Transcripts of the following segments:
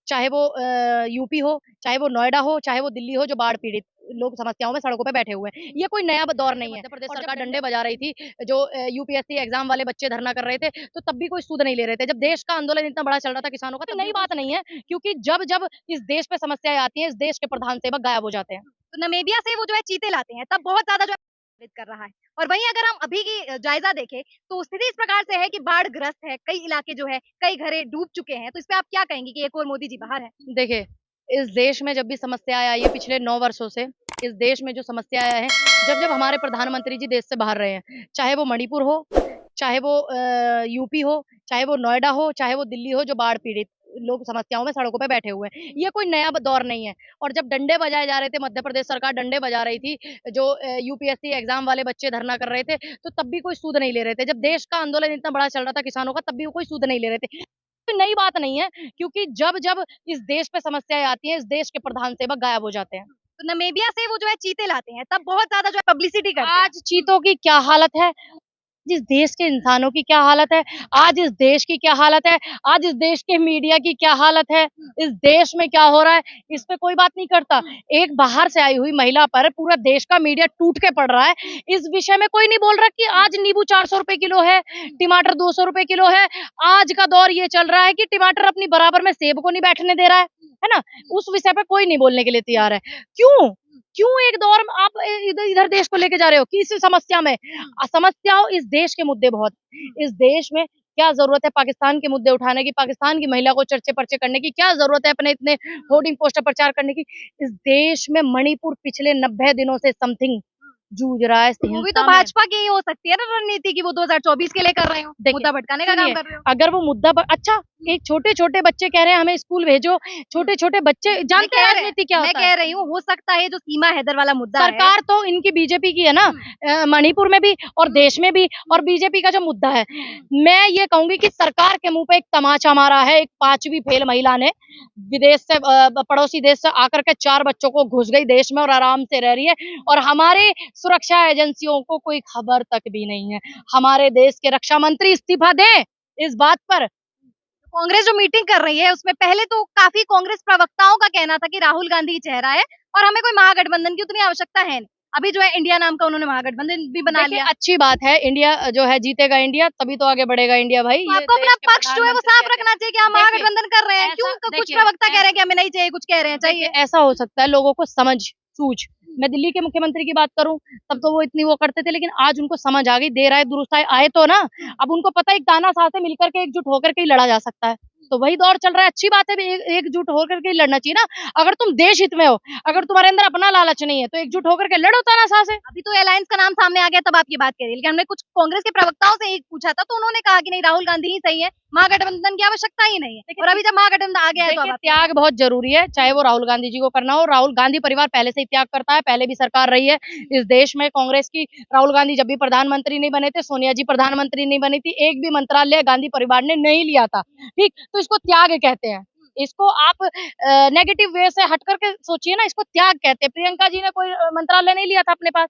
चाहे वो यूपी हो, चाहे वो नोएडा हो, चाहे वो दिल्ली हो, जो बाढ़ पीड़ित लोग समस्याओं में सड़कों पे बैठे हुए हैं। ये कोई नया दौर नहीं है। मध्य प्रदेश सरकार डंडे बजा रही थी, जो यूपीएससी एग्जाम वाले बच्चे धरना कर रहे थे, तो तब भी कोई सुध नहीं ले रहे थे। जब देश का आंदोलन इतना बड़ा चल रहा था किसानों का, तो नई बात नहीं है, क्योंकि जब जब इस देश पे समस्याएं आती हैं, इस देश के प्रधान सेवक गायब हो जाते हैं। तो नमीबिया से वो जो है चीते लाते हैं, तब बहुत ज्यादा जो है प्रभावित कर रहा है। और वहीं अगर हम अभी की जायजा देखें तो स्थिति इस प्रकार से है कि बाढ़ ग्रस्त है, कई इलाके जो है कई घरें डूब चुके हैं। तो इस पे आप क्या कहेंगे कि एक और मोदी जी बाहर है? देखिए, इस देश में जब भी समस्याएं आई है पिछले 9 वर्षों से, इस देश में जो समस्याएं हैं, जब जब हमारे प्रधानमंत्री जी देश से बाहर रहे हैं, चाहे वो मणिपुर हो, चाहे वो यूपी हो, चाहे वो नोएडा हो, चाहे वो दिल्ली हो, जो बाढ़ पीड़ित लोग समस्याओं में सड़कों पे बैठे हुए हैं। ये कोई नया दौर नहीं है। और जब डंडे बजाए जा रहे थे, मध्य प्रदेश सरकार डंडे बजा रही थी, जो यूपीएससी एग्जाम वाले बच्चे धरना कर रहे थे, तो तब भी कोई सुध नहीं ले रहे थे। जब देश का आंदोलन इतना बड़ा चल रहा था किसानों का, तब भी कोई सुध नहीं ले रहे थे। कोई नई बात नहीं है, क्योंकि जब जब इस देश पे समस्याएं आती हैं, इस देश के प्रधान सेवक गायब हो जाते हैं। तो नमीबिया से वो जो है चीते लाते हैं, तब बहुत ज्यादा जो है पब्लिसिटी करते हैं। आज चीतों की क्या हालत है, जिस देश के इंसानों की क्या हालत है, आज इस देश की क्या हालत है, आज इस देश के मीडिया की क्या हालत है, इस देश में क्या हो रहा है, इस पे कोई बात नहीं करता। एक बाहर से आई हुई महिला पर पूरा देश का मीडिया टूट के पड़ रहा है। इस विषय में कोई नहीं बोल रहा कि आज नींबू 400 रुपए किलो है, टमाटर 200 रुपए किलो है। आज का दौर ये चल रहा है कि टमाटर अपनी बराबर में सेब को नहीं बैठने दे रहा है ना? उस विषय पे कोई नहीं बोलने के लिए तैयार है। क्यों? क्यों एक दौर में आप इधर इधर देश को लेके जा रहे हो? किस समस्या में? समस्याओं इस देश के मुद्दे बहुत, इस देश में क्या जरूरत है पाकिस्तान के मुद्दे उठाने की, पाकिस्तान की महिला को चर्चे पर्चे करने की, क्या जरूरत है अपने इतने होर्डिंग पोस्टर प्रचार करने की? इस देश में मणिपुर पिछले 90 दिनों से समथिंग जूझ रहा है वो भी तो हिंसा में। भाजपा की ही हो सकती है ना रणनीति की, वो 2024 के लिए कर रहे हो, मुद्दा भटकाने का काम सुनिए, कर रहे हो। अगर वो मुद्दा अच्छा, एक छोटे-छोटे बच्चे कह रहे हैं हमें स्कूल भेजो, छोटे-छोटे बच्चे जानते हैं राजनीति क्या मैं होता कह है? रही हूँ हो सकता है जो सीमा हैदर वाला मुद्दा है। सरकार तो इनकी बीजेपी की है ना, मणिपुर में भी और देश में भी, और बीजेपी का जो मुद्दा है, मैं ये कहूंगी कि सरकार के मुंह पे एक तमाचा मारा है। एक 5वीं फेल महिला ने विदेश से पड़ोसी देश से आकर के 4 बच्चों को घुस गई देश में और आराम से रह रही है, और हमारे सुरक्षा एजेंसियों को कोई खबर तक भी नहीं है। हमारे देश के रक्षा मंत्री इस्तीफा दें इस बात पर। कांग्रेस जो मीटिंग कर रही है उसमें पहले तो काफी कांग्रेस प्रवक्ताओं का कहना था कि राहुल गांधी ही चेहरा है और हमें कोई महागठबंधन की उतनी आवश्यकता है नहीं। अभी जो है इंडिया नाम का उन्होंने महागठबंधन भी बना लिया। अच्छी बात है, इंडिया जो है जीतेगा, इंडिया तभी तो आगे बढ़ेगा इंडिया भाई। तो आपको अपना पक्ष जो है वो साफ रखना चाहिए कि हम महागठबंधन कर रहे हैं। क्यों कुछ प्रवक्ता कह रहे हैं कि हमें नहीं चाहिए, कुछ कह रहे हैं चाहिए। ऐसा हो सकता है लोगों को समझ सूझ, मैं दिल्ली के मुख्यमंत्री की बात करूं, तब तो वो इतनी वो करते थे, लेकिन आज उनको समझ आ गई, देर आए दुरुस्त आए तो ना। अब उनको पता है एक तानाशाह से मिलकर के एकजुट होकर के ही लड़ा जा सकता है, तो वही दौर चल रहा है। अच्छी बात है, एकजुट होकर के ही लड़ना चाहिए ना। अगर तुम देश हित में हो, अगर तुम्हारे अंदर अपना लालच नहीं है, तो एकजुट होकर के लड़ो तानाशाह से। अभी तो अलायंस का नाम सामने आ गया तब आप ये बात कह रही है, लेकिन हमने कुछ कांग्रेस के प्रवक्ताओं से एक पूछा था तो उन्होंने कहा कि नहीं राहुल गांधी ही सही है, महागठबंधन की आवश्यकता ही नहीं है। और अभी जब महागठबंधन आ गया है तो त्याग बहुत जरूरी है, चाहे वो राहुल गांधी जी को करना हो। राहुल गांधी परिवार पहले से ही त्याग करता है, पहले भी सरकार रही है इस देश में कांग्रेस की। राहुल गांधी जब भी प्रधानमंत्री नहीं बने थे, सोनिया जी प्रधानमंत्री नहीं बनी थी, एक भी मंत्रालय गांधी परिवार ने नहीं लिया था, ठीक? तो इसको त्याग कहते हैं। इसको आप नेगेटिव वे से हट करके सोचिए ना, इसको त्याग कहते हैं। प्रियंका जी ने कोई मंत्रालय नहीं लिया था अपने पास,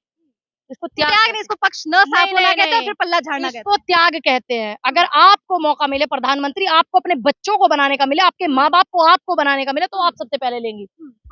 इसको त्याग नहीं, इसको पक्ष न साफ होना कहते हैं और फिर पल्ला झाड़ना कहते हैं। इसको त्याग कहते हैं। अगर आपको मौका मिले प्रधानमंत्री, आपको अपने बच्चों को बनाने का मिले, आपके माँ बाप को आपको बनाने का मिले, तो आप सबसे पहले लेंगी।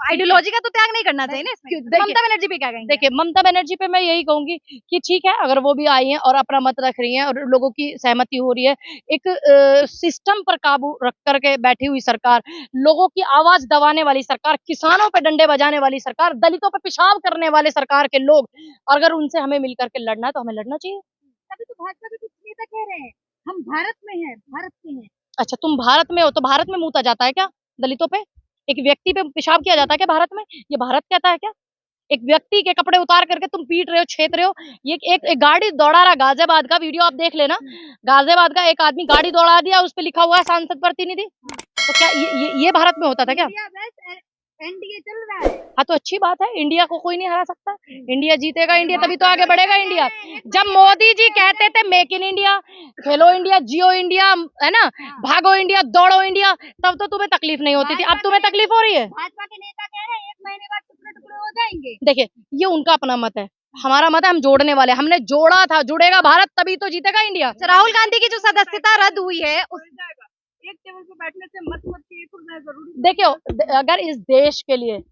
आइडियोलॉजी का तो त्याग नहीं करना चाहिए ना इसमें। ममता बनर्जी पे क्या कहेंगे? देखिए, ममता बनर्जी पे मैं यही कहूंगी कि ठीक है, अगर वो भी आई हैं और अपना मत रख रही हैं और लोगों की सहमति हो रही है, एक सिस्टम पर काबू रख करके बैठी हुई सरकार, लोगों की आवाज दबाने वाली सरकार, किसानों पे डंडे बजाने वाली सरकार, दलितों पे पेशाब करने वाले सरकार के लोग, अगर उनसे हमें मिलकर के लड़ना है तो हमें लड़ना चाहिए। तभी तो भाजपा के कुछ नेता कह रहे हैं हम भारत में हैं, भारत के हैं। अच्छा, तुम भारत में हो तो भारत में मूता जाता है क्या दलितों पे? एक व्यक्ति पे पेशाब किया जाता है क्या भारत में? ये भारत कहता है क्या? एक व्यक्ति के कपड़े उतार करके तुम पीट रहे हो, छेद रहे हो। ये एक गाड़ी दौड़ा रहा, गाजियाबाद का वीडियो आप देख लेना। गाजियाबाद का एक आदमी गाड़ी दौड़ा दिया, उस पे लिखा हुआ है सांसद प्रतिनिधि। तो क्या ये भारत में होता था क्या? एनडीए चल रहा है। हाँ, तो अच्छी बात है, इंडिया को कोई नहीं हरा सकता। इंडिया जीतेगा, इंडिया तभी तो आगे बढ़ेगा इंडिया। जब मोदी जी कहते थे make in India, Khelo India, Jio India, है ना, भागो इंडिया, दौड़ो इंडिया, तब तो तुम्हें तकलीफ नहीं होती थी। अब तुम्हें तकलीफ हो रही है। भाजपा के नेता कह रहे हैं 1 महीने बाद टुकड़े टुकड़े हो जाएंगे। देखिए, ये उनका अपना मत है, हमारा मत है, हम जोड़ने वाले। हमने जोड़ा था, जुड़ेगा भारत, तभी तो जीतेगा इंडिया। राहुल गांधी की जो सदस्यता रद्द हुई है एक टेबल पे बैठने से मतलब कि एक होना जरूरी। देखियो, अगर इस देश के लिए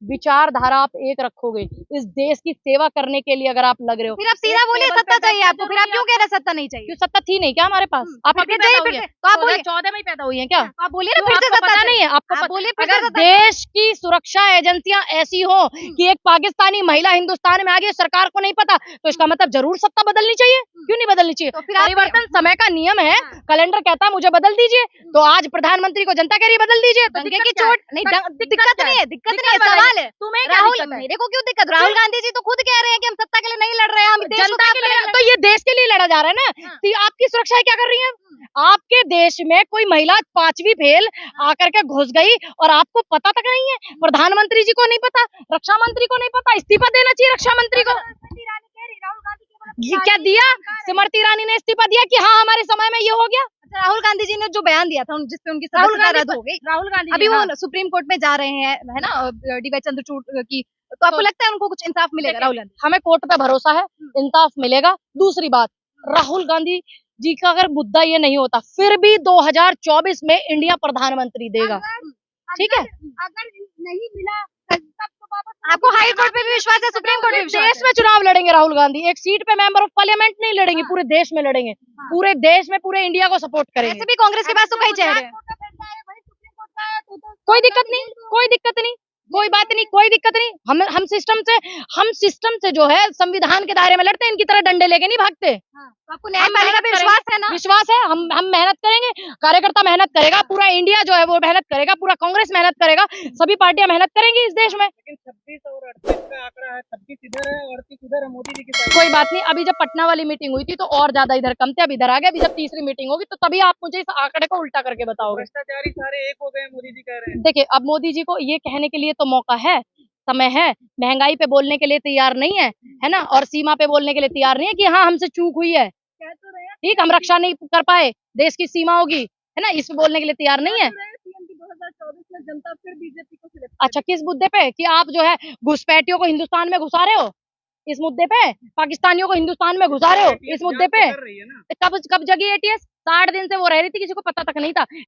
विचारधारा आप एक रखोगे, इस देश की सेवा करने के लिए अगर आप लग रहे हो, फिर आप सीधा बोलिए सत्ता चाहिए आपको, फिर आप क्यों कह रहे हैं सत्ता नहीं चाहिए? क्यों सत्ता थी नहीं क्या हमारे पास? आप फिर अभी चाहिए, पैदा फिर हुई है, से तो आप बोलिए। 2014 में ही पैदा हुई है क्या? आप बोलिए ना, क्यों फिर से आपको सत्ता पता चाहिए। नहीं है? आपको आप बोलिए फिर से अगर सत्ता चाहिए। देश की सुरक्षा एजेंसियां ऐसी हो कि एक पाकिस्तानी महिला हिंदुस्तान में आ गई, सरकार को नहीं पता, तो इसका मतलब जरूर सत्ता बदलनी चाहिए। क्यों नहीं बदलनी चाहिए? तो फिर आप परिवर्तन समय का नियम है, कैलेंडर कहता है मुझे बदल दीजिए, तो आज प्रधानमंत्री को जनता कह रही है बदल दीजिए, तो दंगे की दिक्कत क्या है? चोट नहीं, दिक्कत नहीं है, दिक्कत नहीं है, सवाल है। तुम्हें क्या राहुल, दिक्कत है? मेरे को क्यों दिक्कत? राहुल गांधी जी तो खुद कह रहे हैं कि हम सत्ता के लिए नहीं लड़ रहे हैं, हम देश को जनता साफ के करने लिए, लड़ तो ये देश के लिए लड़ा जा रहा है ना। हाँ। तो आपकी सुरक्षा क्या कर रही है? आपके देश में कोई महिला 5वीं फेल आकर के घुस गई और आपको पता तक नहीं है? प्रधानमंत्री जी को नहीं पता, रक्षा मंत्री को नहीं पता, इस्तीफा देना चाहिए रक्षा मंत्री को। ये क्या दिया? स्मृति ईरानी ने इस्तीफा दिया कि हाँ हमारे समय में ये हो गया। अच्छा, राहुल गांधी जी ने जो बयान दिया था जिसपे उनकी राहुल सदस्यता गांधी रद्द हो गई, राहुल गांधी अभी जी, वो हाँ। सुप्रीम कोर्ट में जा रहे हैं, है ना, डी वाई चंद्रचूड़ की, तो आपको लगता है उनको कुछ इंसाफ मिलेगा? देखिए, राहुल गांधी, हमें कोर्ट पे भरोसा है, इंसाफ मिलेगा। दूसरी बात, राहुल गांधी जी का अगर मुद्दा ये नहीं होता, फिर भी 2024 में इंडिया प्रधानमंत्री देगा, ठीक है? अगर नहीं मिला तब तो वापस आपको हाई कोर्ट पे भी विश्वास है, सुप्रीम कोर्ट पे भी विश्वास देश में चुनाव लड़ेंगे राहुल गांधी, एक सीट पे मेंबर ऑफ पार्लियामेंट नहीं लड़ेंगे, पूरे देश में लड़ेंगे, पूरे देश में, पूरे इंडिया को सपोर्ट है? करेंगे। ऐसे भी कांग्रेस के पास तो कई चेहरे हैं। कोई दिक्कत नहीं, कोई दिक्कत नहीं, कोई बात नहीं, कोई दिक्कत नहीं। हम सिस्टम से जो है संविधान के दायरे में लड़ते हैं, इनकी तरह डंडे लेके नहीं भागते। तो आपको न्याय पालिका पे विश्वास है ना? विश्वास है, हम मेहनत करेंगे, कार्यकर्ता मेहनत करेगा, पूरा इंडिया जो है वो मेहनत करेगा, पूरा कांग्रेस मेहनत करेगा, सभी पार्टियां मेहनत करेंगी इस देश में। लेकिन 26 और 38 का आंकड़ा है, 26 इधर है और 38 उधर है, मोदी जी की साइड। कोई बात नहीं, अभी जब पटना वाली मीटिंग हुई थी तो और ज्यादा इधर कम थे, अब इधर आ गए। अभी जब तीसरी मीटिंग होगी तो तभी आप मुझे इस आंकड़े को उल्टा करके बताओगे। भ्रष्टाचारी सारे एक हो गए, मोदी जी कह रहे हैं। देखिए, अब मोदी जी को ये कहने के लिए तो मौका है, समय है, महंगाई पे बोलने के लिए तैयार नहीं है ना, और सीमा पे बोलने के लिए तैयार नहीं है कि हाँ हमसे चूक हुई है, कह तो रहे हैं ठीक, हम रक्षा नहीं कर पाए, देश की सीमा होगी, है ना, इस पे बोलने के लिए तैयार नहीं है। सीएम की 2024 में जनता फिर बीजेपी को सिलेक्ट। अच्छा, किस मुद्दे पे? कि आप जो है घुसपैठियों को हिंदुस्तान में घुसा रहे हो, इस मुद्दे पे? पाकिस्तानियों को हिंदुस्तान में घुसा रहे हो, इस मुद्दे पे? कर रही है ना। कब जगी एटीएस? 60 दिन से वो रह रही थी, किसी को पता तक नहीं था।